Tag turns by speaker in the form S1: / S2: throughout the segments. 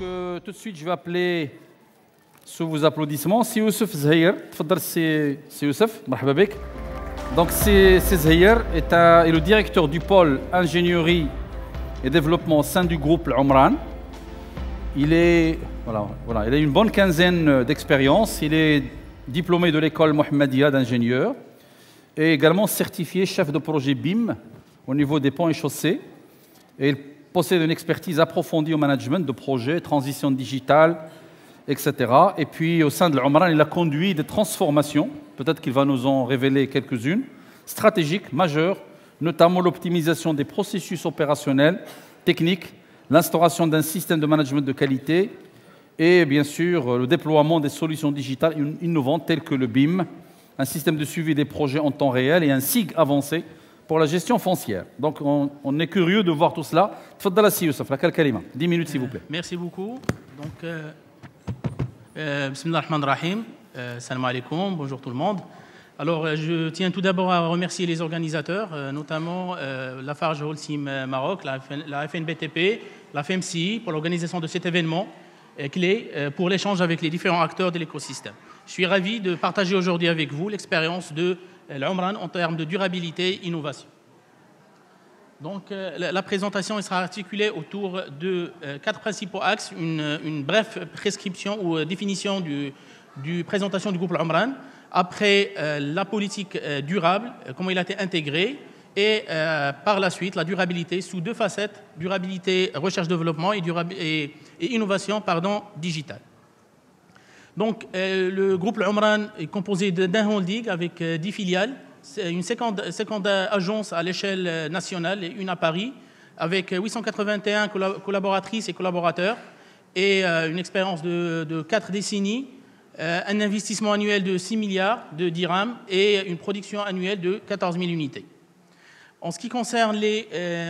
S1: tout de suite, je vais appeler sous vos applaudissements. Si Youssef Zahir, c'est Youssef, marhaba bik. Donc, c'est Zahir, est le directeur du pôle ingénierie et développement au sein du groupe Al-Omran. Il a une bonne quinzaine d'expérience. Il est diplômé de l'école Mohammedia d'ingénieur et également certifié chef de projet BIM au niveau des ponts et chaussées. Et il possède une expertise approfondie au management de projets, transition digitale, etc. Et puis au sein de l'Omran, il a conduit des transformations, peut-être qu'il va nous en révéler quelques-unes, stratégiques, majeures, notamment l'optimisation des processus opérationnels, techniques, l'instauration d'un système de management de qualité et bien sûr le déploiement des solutions digitales innovantes telles que le BIM, un système de suivi des projets en temps réel et un SIG avancé pour la gestion foncière. Donc on est curieux de voir tout cela. Tfaddal Assi Youssef, la kalima. 10 minutes s'il vous plaît.
S2: Merci beaucoup. Donc, Bismillah ar-Rahman ar-Rahim. Salam alaikum, bonjour tout le monde. Alors, je tiens tout d'abord à remercier les organisateurs, notamment la Farge Holcim Maroc, la FNBTP, la FMCI pour l'organisation de cet événement clé pour l'échange avec les différents acteurs de l'écosystème. Je suis ravi de partager aujourd'hui avec vous l'expérience de l'Omran en termes de durabilité et innovation. Donc, la présentation sera articulée autour de 4 principaux axes, une brève prescription ou définition du présentation du groupe Omran, après la politique durable, comment il a été intégré, et par la suite la durabilité sous 2 facettes, durabilité recherche-développement et innovation digitale. Donc, le groupe Omran est composé d'un holding avec 10 filiales, une 50 agences à l'échelle nationale et une à Paris, avec 881 collaboratrices et collaborateurs et une expérience de 4 décennies, un investissement annuel de 6 milliards de dirhams et une production annuelle de 14 000 unités. En ce qui concerne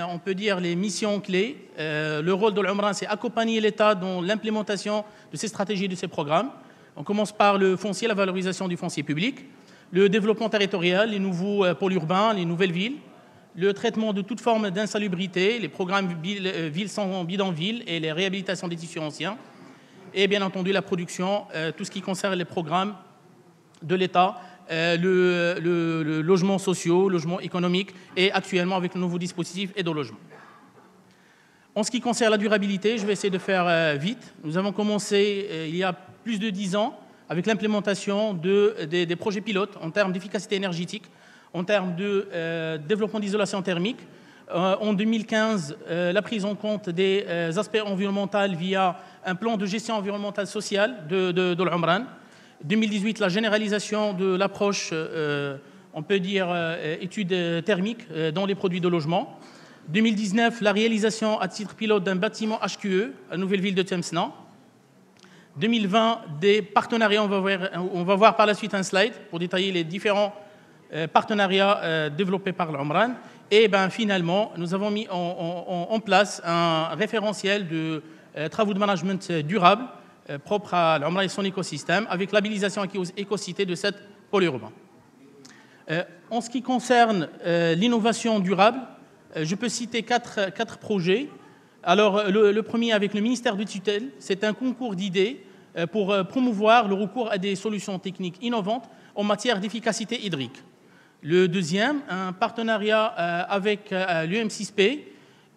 S2: on peut dire les missions clés, le rôle de l'Omran, c'est accompagner l'État dans l'implémentation de ses stratégies et de ses programmes. On commence par le foncier, la valorisation du foncier public, le développement territorial, les nouveaux pôles urbains, les nouvelles villes, le traitement de toute forme d'insalubrité, les programmes villes sans bidonville et les réhabilitations des tissus anciens, et bien entendu la production, tout ce qui concerne les programmes de l'État, le logement social, le logement économique et actuellement avec le nouveau dispositif aide au logement. En ce qui concerne la durabilité, je vais essayer de faire vite. Nous avons commencé il y a plus de 10 ans avec l'implémentation des projets pilotes en termes d'efficacité énergétique, en termes de développement d'isolation thermique. En 2015, la prise en compte des aspects environnementaux via un plan de gestion environnementale sociale de l'Omran. 2018, la généralisation de l'approche, on peut dire, études thermiques dans les produits de logement. 2019, la réalisation à titre pilote d'un bâtiment HQE à la nouvelle ville de Tlemcena. 2020, des partenariats, on va voir par la suite un slide pour détailler les différents partenariats développés par l'Omran. Et finalement, nous avons mis en place un référentiel de travaux de management durable propre à l'Omran et son écosystème, avec labellisation écocité de 7 pôles urbains. En ce qui concerne l'innovation durable, je peux citer 4 projets. Alors, le premier avec le ministère de tutelle, c'est un concours d'idées pour promouvoir le recours à des solutions techniques innovantes en matière d'efficacité hydrique. Le deuxième, un partenariat avec l'UM6P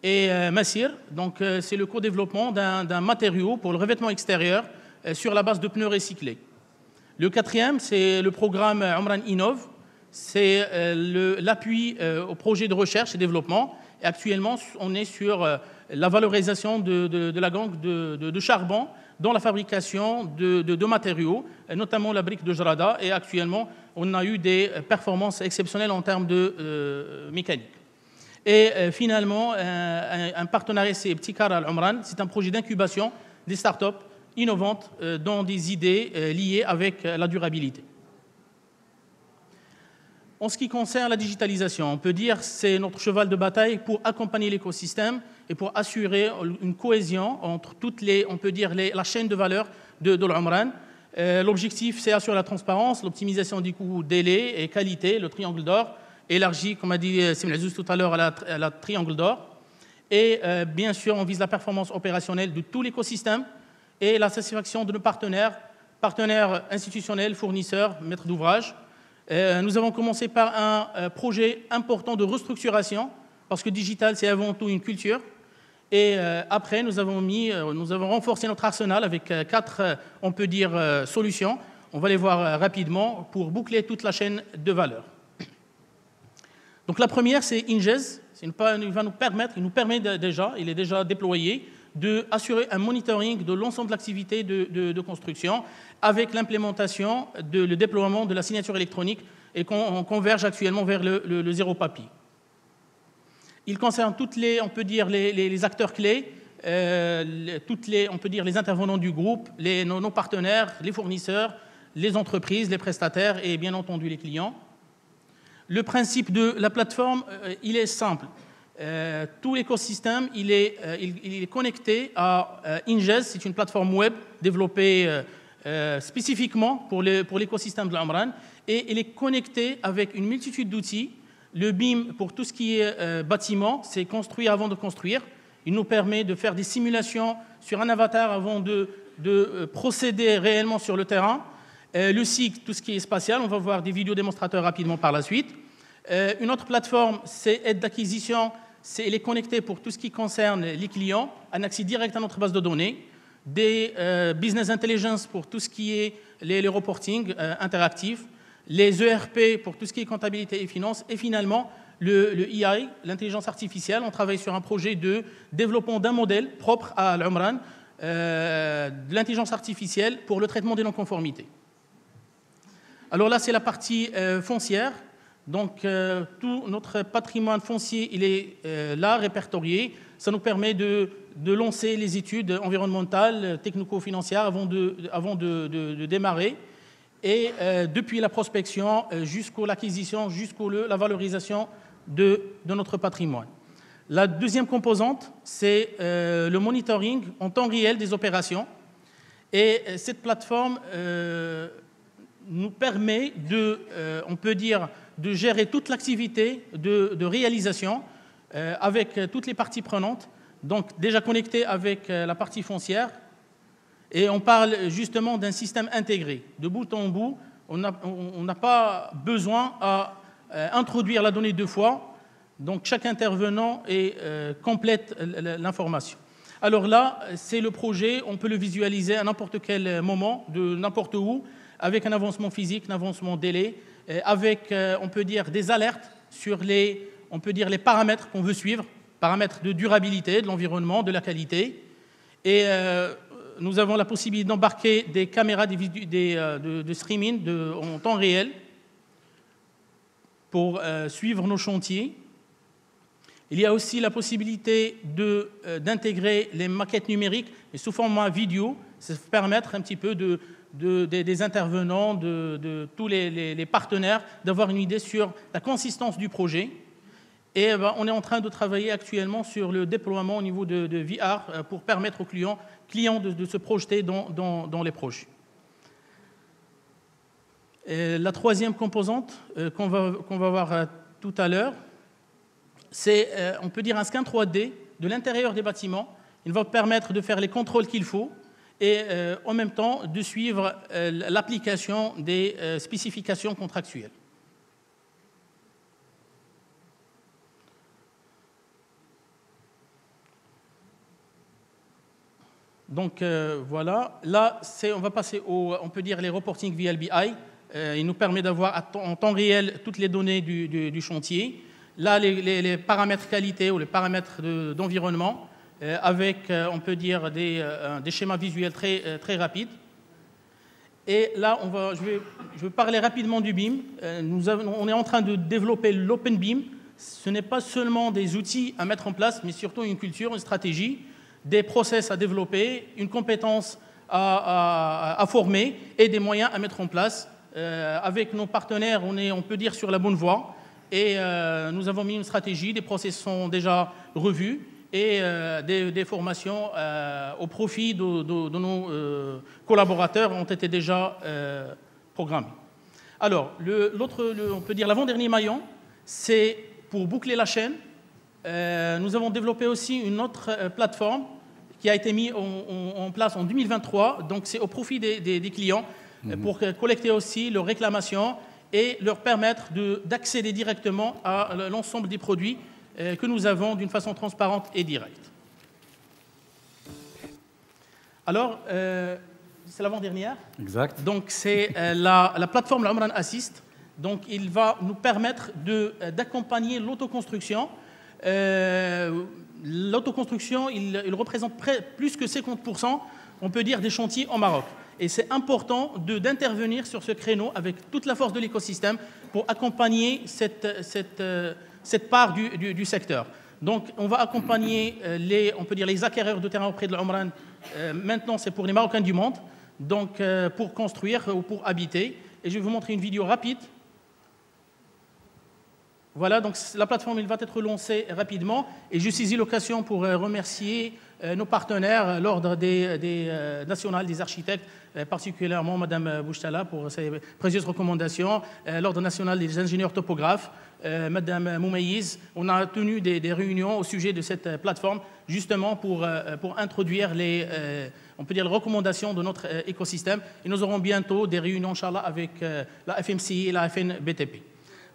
S2: et Massir. Donc, c'est le co-développement d'un matériau pour le revêtement extérieur sur la base de pneus recyclés. Le quatrième, c'est le programme Omran Innov. C'est l'appui au projet de recherche et développement. Et actuellement, on est sur la valorisation de la gangue de charbon dans la fabrication de matériaux, notamment la brique de Jarada. Et actuellement, on a eu des performances exceptionnelles en termes de mécanique. Et finalement, un partenariat, c'est Ptikar Al-Omran. C'est un projet d'incubation des startups innovantes dans des idées liées avec la durabilité. En ce qui concerne la digitalisation, on peut dire que c'est notre cheval de bataille pour accompagner l'écosystème et pour assurer une cohésion entre toutes on peut dire, la chaîne de valeur de l'Omran. L'objectif, c'est assurer la transparence, l'optimisation des coûts, délai et qualité, le triangle d'or, élargi, comme a dit Simlazouz tout à l'heure, à la triangle d'or. Et bien sûr, on vise la performance opérationnelle de tout l'écosystème, et la satisfaction de nos partenaires institutionnels, fournisseurs, maîtres d'ouvrage. Nous avons commencé par un projet important de restructuration, parce que digital, c'est avant tout une culture. Et après, nous avons renforcé notre arsenal avec 4, on peut dire, solutions. On va les voir rapidement pour boucler toute la chaîne de valeur. Donc la première, c'est Ingez. Il est déjà déployé, d'assurer un monitoring de l'ensemble de l'activité de construction avec l'implémentation, le déploiement de la signature électronique et qu'on converge actuellement vers le zéro papier. Il concerne toutes les, on peut dire, les acteurs clés, on peut dire les intervenants du groupe, nos partenaires, les fournisseurs, les entreprises, les prestataires et bien entendu les clients. Le principe de la plateforme, il est simple. Tout l'écosystème, il est connecté à Ingez. C'est une plateforme web développée spécifiquement pour l'écosystème de l'Umran et il est connecté avec une multitude d'outils. Le BIM, pour tout ce qui est bâtiment, c'est construire avant de construire. Il nous permet de faire des simulations sur un avatar avant de procéder réellement sur le terrain. Le SIG, tout ce qui est spatial, on va voir des vidéos démonstrateurs rapidement par la suite. Une autre plateforme, c'est aide d'acquisition. Elle est connectée pour tout ce qui concerne les clients, un accès direct à notre base de données, des business intelligence pour tout ce qui est les reporting interactifs, les ERP pour tout ce qui est comptabilité et finance, et finalement le AI, l'intelligence artificielle. On travaille sur un projet de développement d'un modèle propre à l'Umran, de l'intelligence artificielle pour le traitement des non-conformités. Alors là, c'est la partie foncière. Donc, tout notre patrimoine foncier, il est là, répertorié. Ça nous permet de lancer les études environnementales, technico-financières avant de démarrer. Et depuis la prospection jusqu'à l'acquisition, jusqu'à la valorisation de notre patrimoine. La deuxième composante, c'est le monitoring en temps réel des opérations. Et cette plateforme nous permet on peut dire, de gérer toute l'activité de réalisation avec toutes les parties prenantes, donc déjà connectées avec la partie foncière. Et on parle justement d'un système intégré. De bout en bout, on n'a pas besoin à introduire la donnée 2 fois, donc chaque intervenant complète l'information. Alors là, c'est le projet, on peut le visualiser à n'importe quel moment, de n'importe où, avec un avancement physique, un avancement délai, avec, on peut dire, des alertes sur les paramètres qu'on veut suivre, paramètres de durabilité, de l'environnement, de la qualité. Et nous avons la possibilité d'embarquer des caméras de streaming en temps réel pour suivre nos chantiers. Il y a aussi la possibilité d'intégrer les maquettes numériques, mais sous format vidéo. Ça va permettre un petit peu des intervenants, de tous les partenaires, d'avoir une idée sur la consistance du projet. Et on est en train de travailler actuellement sur le déploiement au niveau de VR pour permettre aux clients de se projeter dans les projets. Et la troisième composante qu'on va voir tout à l'heure, c'est, on peut dire, un scan 3D de l'intérieur des bâtiments. Il va permettre de faire les contrôles qu'il faut et en même temps de suivre l'application des spécifications contractuelles. Donc voilà, là on va passer on peut dire les reporting VLBI. Il nous permet d'avoir en temps réel toutes les données du chantier. Là, les paramètres qualité ou les paramètres d'environnement avec, on peut dire, des schémas visuels très rapides. Et là, je vais parler rapidement du BIM. On est en train de développer l'Open BIM. Ce n'est pas seulement des outils à mettre en place, mais surtout une culture, une stratégie, des process à développer, une compétence à former et des moyens à mettre en place. Avec nos partenaires, on peut dire sur la bonne voie. Et nous avons mis une stratégie, des process sont déjà revus et des formations au profit de nos collaborateurs ont été déjà programmées. Alors, on peut dire l'avant-dernier maillon, c'est pour boucler la chaîne. Nous avons développé aussi une autre plateforme qui a été mis en place en 2023. Donc c'est au profit des clients pour collecter aussi leurs réclamations et leur permettre d'accéder directement à l'ensemble des produits que nous avons d'une façon transparente et directe. Alors, c'est l'avant-dernière.
S1: Exact.
S2: Donc c'est la plateforme Omran Assist. Donc il va nous permettre d'accompagner l'autoconstruction. L'autoconstruction, il représente plus que 50%, on peut dire, des chantiers au Maroc. Et c'est important d'intervenir sur ce créneau avec toute la force de l'écosystème pour accompagner cette part du secteur. Donc, on va accompagner les acquéreurs de terrain auprès de l'Omran. Maintenant, c'est pour les Marocains du monde, donc pour construire ou pour habiter. Et je vais vous montrer une vidéo rapide. Voilà, donc la plateforme va être lancée rapidement. Et je saisis l'occasion pour remercier nos partenaires, l'Ordre des national des architectes, particulièrement Mme Bouchtala pour ses précieuses recommandations, l'Ordre national des ingénieurs topographes, Mme Moumayiz. On a tenu des réunions au sujet de cette plateforme, justement pour introduire on peut dire, les recommandations de notre écosystème. Et nous aurons bientôt des réunions, Inch'Allah, avec la FMCI et la FNBTP.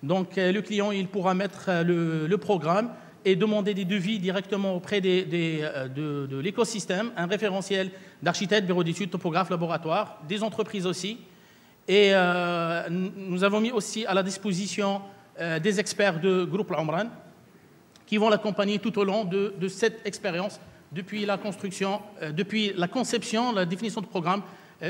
S2: Donc, le client, il pourra mettre le programme et demander des devis directement auprès de l'écosystème, un référentiel d'architectes, bureaux d'études, topographes, laboratoires, des entreprises aussi. Et nous avons mis aussi à la disposition des experts de groupe Omran qui vont l'accompagner tout au long de cette expérience, depuis la construction, depuis la conception, la définition de programme,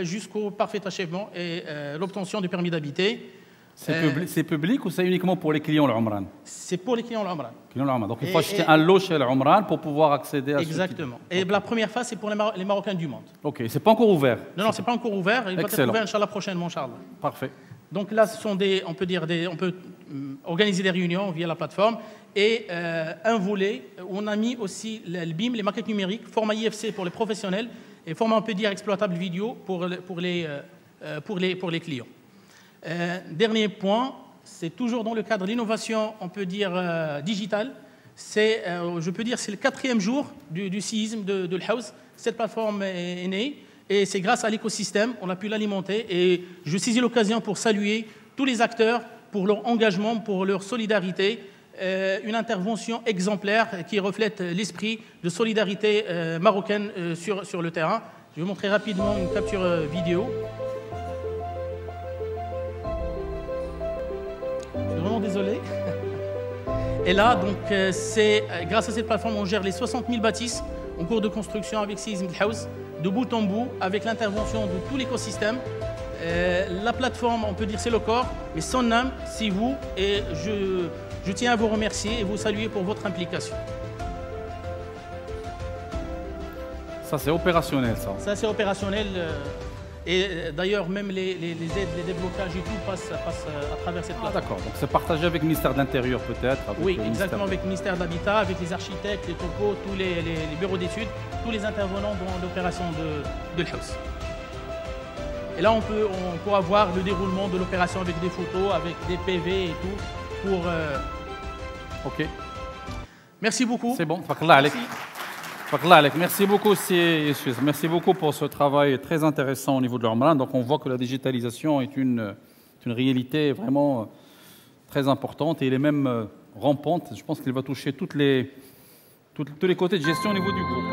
S2: jusqu'au parfait achèvement et l'obtention du permis d'habiter.
S1: C'est public ou c'est uniquement pour les clients l'Omran?
S2: C'est pour les clients l'Omran.
S1: Donc il faut acheter un lot chez l'Omran pour pouvoir accéder à
S2: exactement. Et la première phase, c'est pour les Marocains du monde.
S1: Ok, c'est pas encore ouvert?
S2: Non, c'est pas encore ouvert. Il va être ouvert, Inch'Allah, prochainement, Inch'Allah.
S1: Parfait.
S2: Donc là, ce sont on peut organiser des réunions via la plateforme. Et un volet, on a mis aussi le BIM, les maquettes numériques, format IFC pour les professionnels et format, on peut dire, exploitable vidéo pour les clients. Dernier point, c'est toujours dans le cadre de l'innovation, on peut dire, digitale. Je peux dire, c'est le 4e jour du séisme de l'Haouz. Cette plateforme est née et c'est grâce à l'écosystème, on a pu l'alimenter. Et je saisis l'occasion pour saluer tous les acteurs pour leur engagement, pour leur solidarité. Une intervention exemplaire qui reflète l'esprit de solidarité marocaine sur le terrain. Je vais vous montrer rapidement une capture vidéo. Je suis vraiment désolé. Et là, donc, c'est grâce à cette plateforme, on gère les 60 000 bâtisses en cours de construction avec Séisme House, de bout en bout, avec l'intervention de tout l'écosystème. La plateforme, on peut dire, c'est le corps, mais son âme, c'est vous. Et je tiens à vous remercier et vous saluer pour votre implication.
S1: Ça, c'est opérationnel, ça.
S2: Ça, c'est opérationnel. Et d'ailleurs, même les aides, les déblocages et tout passent à travers cette plateforme.
S1: D'accord, donc c'est partagé avec le ministère de l'Intérieur peut-être?
S2: Oui, exactement, avec le ministère de l'Habitat, avec les architectes, les topos, tous les bureaux d'études, tous les intervenants dans l'opération de l'Haouz. Et là, on pourra voir le déroulement de l'opération avec des photos, avec des PV et tout.
S1: Ok.
S2: Merci beaucoup.
S1: C'est bon, merci beaucoup, merci beaucoup pour ce travail très intéressant au niveau de l'Omran. Donc on voit que la digitalisation est une réalité vraiment très importante et elle est même rampante. Je pense qu'il va toucher tous les côtés de gestion au niveau du groupe.